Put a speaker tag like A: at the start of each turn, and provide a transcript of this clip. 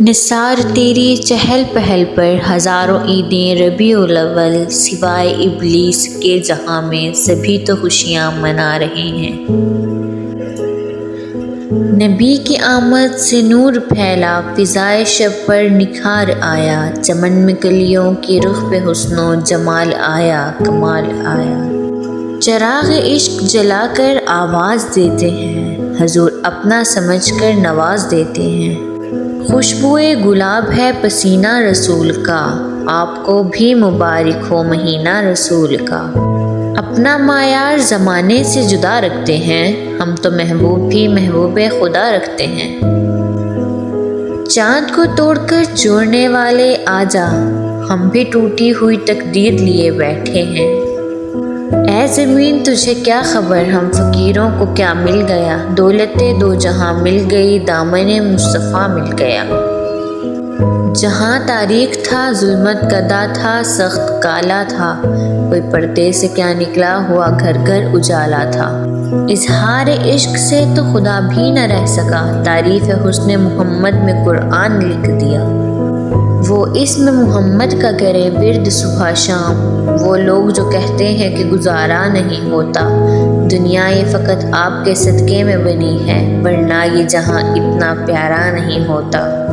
A: نثار تیری چہل پہل پر ہزاروں عیدیں ربیع الاول، سوائے ابلیس کے جہاں میں سبھی تو خوشیاں منا رہے ہیں۔ نبی کی آمد سے نور پھیلا، فضائے شب پر نکھار آیا، چمن میں کلیوں کی رخ پہ حسن و جمال آیا، کمال آیا۔ چراغ عشق جلا کر آواز دیتے ہیں، حضور اپنا سمجھ کر نواز دیتے ہیں۔ خوشبوئے گلاب ہے پسینہ رسول کا، آپ کو بھی مبارک ہو مہینہ رسول کا۔ اپنا معیار زمانے سے جدا رکھتے ہیں، ہم تو محبوب بھی محبوب خدا رکھتے ہیں۔ چاند کو توڑ کر جوڑنے والے آجا، ہم بھی ٹوٹی ہوئی تقدیر لیے بیٹھے ہیں۔ اے زمین تجھے کیا خبر ہم فقیروں کو کیا مل گیا، دولتیں دو جہاں مل گئی، دامن مصطفیٰ مل گیا۔ جہاں تاریک تھا ظلمت کدا تھا، سخت کالا تھا، کوئی پردے سے کیا نکلا ہوا گھر گھر اجالا تھا۔ اظہار عشق سے تو خدا بھی نہ رہ سکا، تعریف حسن محمد میں قرآن لکھ دیا۔ وہ اسم محمد کا کرے ورد صبح شام، وہ لوگ جو کہتے ہیں کہ گزارا نہیں ہوتا، دنیا یہ فقط آپ کے صدقے میں بنی ہے، ورنہ یہ جہاں اتنا پیارا نہیں ہوتا۔